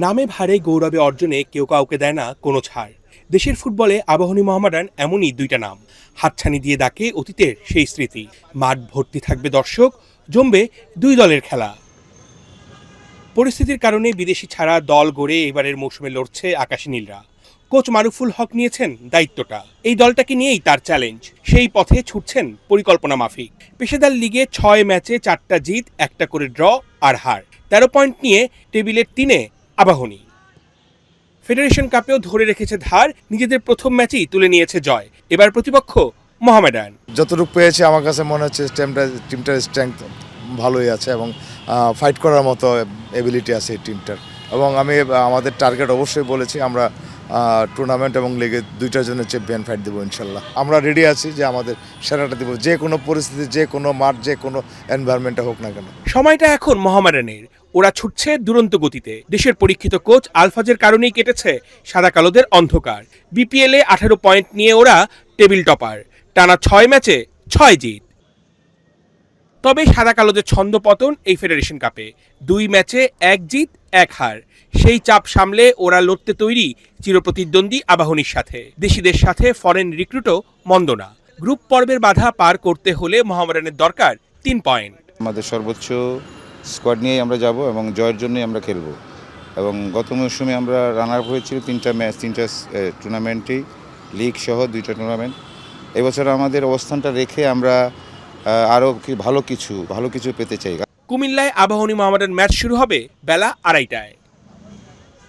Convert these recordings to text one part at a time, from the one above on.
নামে ভারে গৌরবে অর্জনে কেউ কাউকে দেয় না কোনো ছাড়। দেশের ফুটবলে আবাহনী মোহামেডান এমনই দুইটা নাম, হাতছানি দিয়ে ডাকে অতীতের সেই স্মৃতি। মাঠ ভর্তি থাকবে দর্শক, জমবে দুই দলের খেলা। পরিস্থিতির কারণে বিদেশি ছাড়া দল গড়ে এবারের মৌসুমে লড়ছে আকাশী নীলরা। কোচ মারুফুল হক নিয়েছেন দায়িত্বটা। এই দলটাকে নিয়েই তার চ্যালেঞ্জ, সেই পথে ছুটছেন পরিকল্পনা মাফিক। পেশাদার লিগে 6 ম্যাচে 4টা জিত, 1টা করে ড্র আর হার। 13 পয়েন্ট নিয়ে টেবিলের 3-এ আবাহনী। ফেডারেশন কাপেও ধরে রেখেছে ধার, নিজেদের প্রথম ম্যাচেই তুলে নিয়েছে জয়। এবার প্রতিপক্ষ মোহামেডান। যতটুকু পেয়েছি আমার কাছে মনে হচ্ছে টিমটার স্ট্রেংথ ভালোই আছে এবং ফাইট করার মতো এবিলিটি আছে এই টিমটার। এবং আমি আমাদের টার্গেট অবশ্যই বলেছি, আমরা টুর্নামেন্ট এবং লিগে দুইটার জন্য চ্যাম্পিয়ন ফাইট দেবো ইনশাল্লাহ। আমরা রেডি আছি যে আমাদের সেরাটা দেবো, যে কোনো পরিস্থিতি, যে কোনো মাঠ, যে কোনো এনভায়রনমেন্টে হোক না কেন। সময়টা এখন মোহামেডানের। ওরা ছুটছে দুরন্ত গতিতে। দেশের পরীক্ষিত কোচ আলফাজের কারণেই কেটেছে সাদা কালোদের অন্ধকার। বিপিএলে 18 পয়েন্ট নিয়ে ওরা টেবিল টপার, টানা 6 ম্যাচে 6 জিত। তবে সাদা কালোদের ছন্দপতন এই ফেডারেশন কাপে, 2 ম্যাচে 1 জিত 1 হার। সেই চাপ সামলে ওরা লড়তে তৈরি চিরপ্রতিদ্বন্দ্বী আবাহনীর সাথে। দেশিদের সাথে ফরেন রিক্রুটও মন্দ না। গ্রুপ পর্বের বাধা পার করতে হলে মোহামেডানের দরকার 3 পয়েন্ট। আমাদের সর্বোচ্চ স্কোয়াড নিয়েই আমরা যাব এবং জয়ের জন্যই আমরা খেলব। এবং গত মৌসুমে আমরা রানার আপ হয়েছিল 3টা ম্যাচ, 3টা টুর্নামেন্টেই, লিগ সহ 2টা টুর্নামেন্ট। এবছর আমাদের অবস্থানটা রেখে আমরা আরও ভালো কিছু পেতে চাই। কুমিল্লায় আবাহনী মোহামেডান ম্যাচ শুরু হবে বেলা 2:30টায়।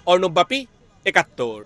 অর্ণব বাপি, 71।